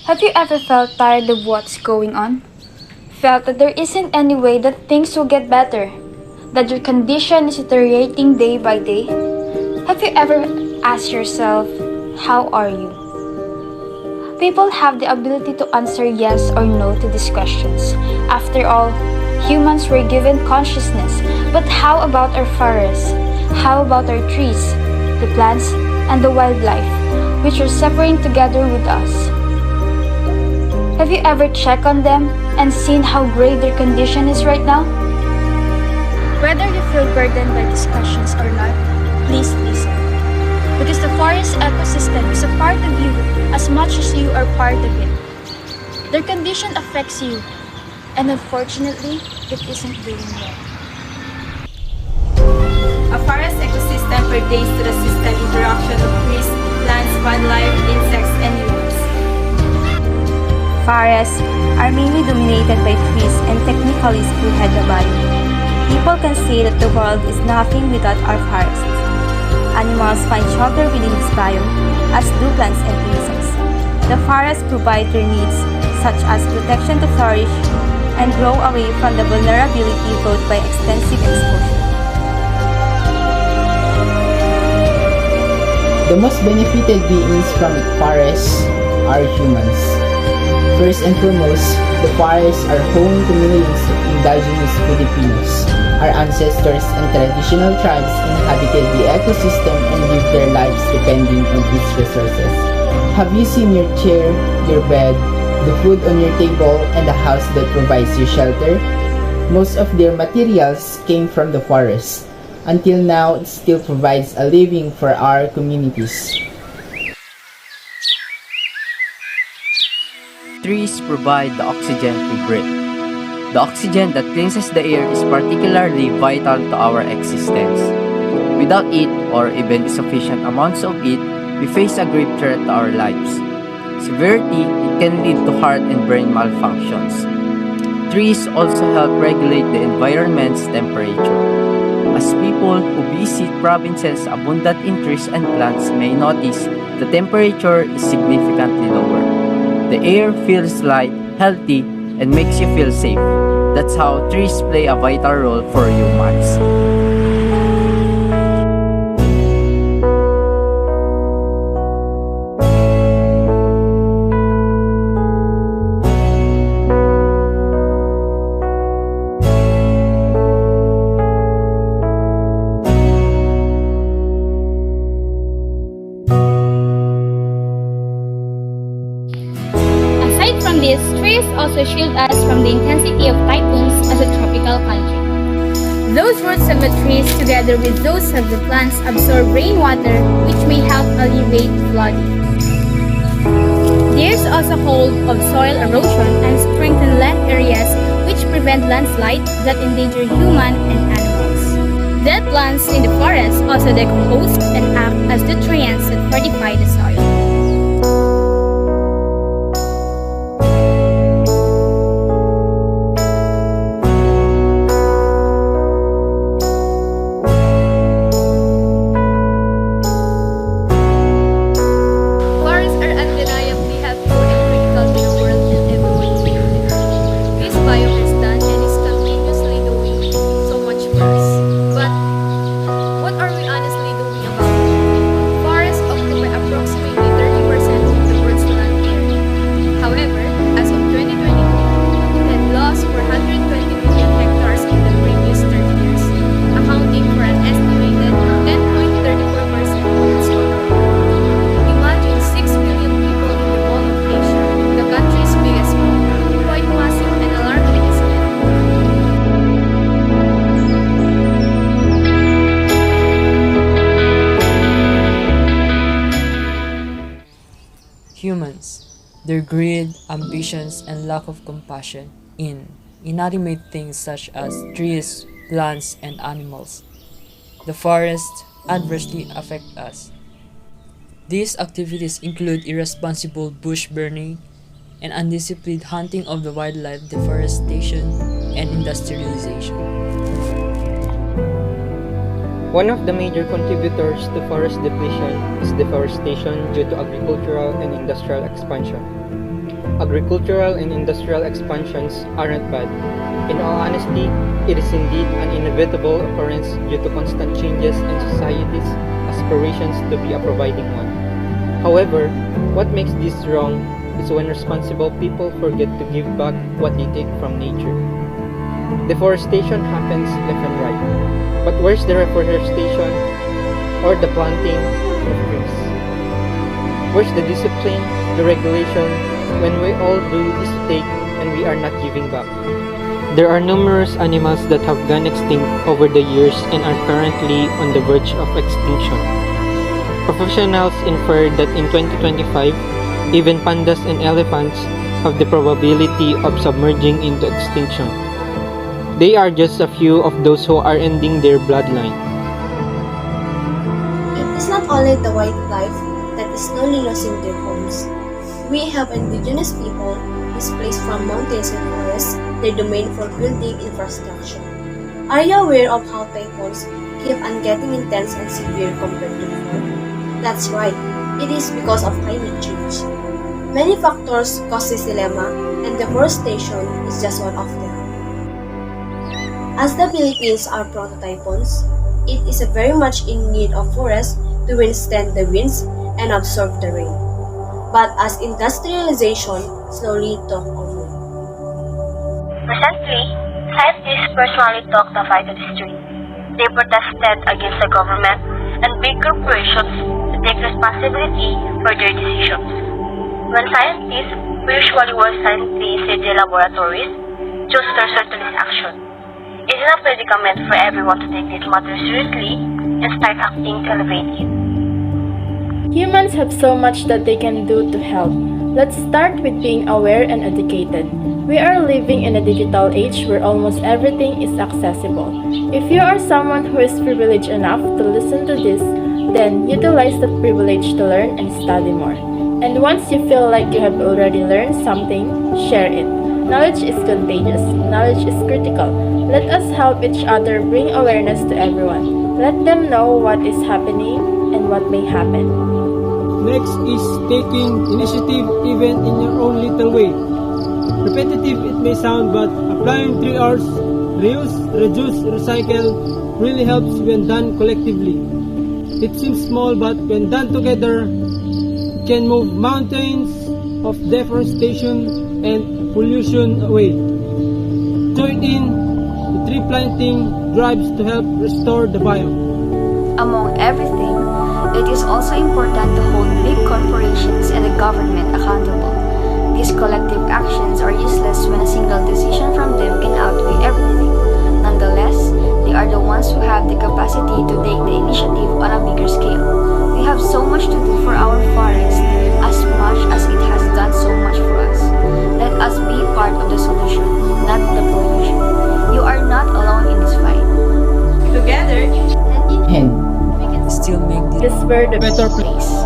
Have you ever felt tired of what's going on? Felt that there isn't any way that things will get better? That your condition is deteriorating day by day? Have you ever asked yourself, how are you? People have the ability to answer yes or no to these questions. After all, humans were given consciousness. But how about our forests? How about our trees, the plants, and the wildlife, which are suffering together with us? Have you ever checked on them and seen how grave their condition is right now? Whether you feel burdened by these questions or not, please listen. Because the forest ecosystem is a part of you as much as you are part of it. Their condition affects you, and unfortunately, it isn't doing well. A forest ecosystem pertains to the system interaction of trees, plants, wildlife, insects, and humans. Forests are mainly dominated by trees and technically spearhead the bio. People can say that the world is nothing without our forests. Animals find shelter within this biome, as do plants and insects. The forests provide their needs, such as protection to flourish and grow away from the vulnerability brought by extensive exposure. The most benefited beings from forests are humans. First and foremost, the forests are home to millions of indigenous Filipinos. Our ancestors and traditional tribes inhabited the ecosystem and lived their lives depending on its resources. Have you seen your chair, your bed, the food on your table, and the house that provides you shelter? Most of their materials came from the forest. Until now, it still provides a living for our communities. Trees provide the oxygen we breathe. The oxygen that cleanses the air is particularly vital to our existence. Without it, or even insufficient amounts of it, we face a grave threat to our lives. Severity, it can lead to heart and brain malfunctions. Trees also help regulate the environment's temperature. As people who visit provinces abundant in trees and plants may notice, the temperature is significantly lower. The air feels light, healthy, and makes you feel safe. That's how trees play a vital role for humans. Aside from this, trees also shield us from the intensity of typhoons as a tropical country. Those roots of the trees together with those of the plants absorb rainwater, which may help alleviate flooding. There's also hold of soil erosion and strengthen land areas which prevent landslides that endanger human and animals. Dead plants in the forest also decompose and act as nutrients that fortify the soil. Humans, their greed, ambitions, and lack of compassion in inanimate things such as trees, plants, and animals. The forests adversely affect us. These activities include irresponsible bush burning and undisciplined hunting of the wildlife, deforestation, and industrialization. One of the major contributors to forest depletion is deforestation due to agricultural and industrial expansion. agricultural and industrial expansions aren't bad. In all honesty, it is indeed an inevitable occurrence due to constant changes in society's aspirations to be a providing one. However, what makes this wrong is when responsible people forget to give back what they take from nature. Deforestation happens left and right, but where's the reforestation or the planting of trees? Where's the discipline, the regulation, when we all do is take and we are not giving back? There are numerous animals that have gone extinct over the years and are currently on the verge of extinction. Professionals infer that in 2025, even pandas and elephants have the probability of submerging into extinction. They are just a few of those who are ending their bloodline. It is not only the wildlife that is slowly losing their homes. We have indigenous people displaced from mountains and forests, their domain for building infrastructure. Are you aware of how typhoons keep on getting intense and severe compared to before? That's right, it is because of climate change. Many factors cause this dilemma, and deforestation is just one of them. As the Philippines are prone to typhoons, it is very much in need of forests to withstand the winds and absorb the rain. But as industrialization slowly took over. Recently, scientists personally took the fight to the street. They protested against the government and big corporations to take responsibility for their decisions. When scientists, who usually were scientists in the laboratories, chose to resort to this action, it is a predicament for everyone to take this matter seriously and start acting to elevate it. Humans have so much that they can do to help. Let's start with being aware and educated. We are living in a digital age where almost everything is accessible. If you are someone who is privileged enough to listen to this, then utilize that privilege to learn and study more. And once you feel like you have already learned something, share it. Knowledge is contagious. Knowledge is critical. Let us help each other bring awareness to everyone. Let them know what is happening and what may happen. Next is taking initiative even in your own little way. Repetitive it may sound, but applying 3 R's, reuse, reduce, recycle, really helps when done collectively. It seems small, but when done together, it can move mountains of deforestation and pollution away. Join in the tree planting drives to help restore the biome. Among everything, it is also important to hold big corporations and the government accountable. These collective actions are useless when a single decision from them can outweigh everything. Nonetheless, they are the ones who have the capacity to take the initiative on a bigger scale. We have so much to do for our forest, as much as it has done so much for us. Let us be part of the solution, not the pollution. You are not alone in this fight. Together, And Still make This were the better place.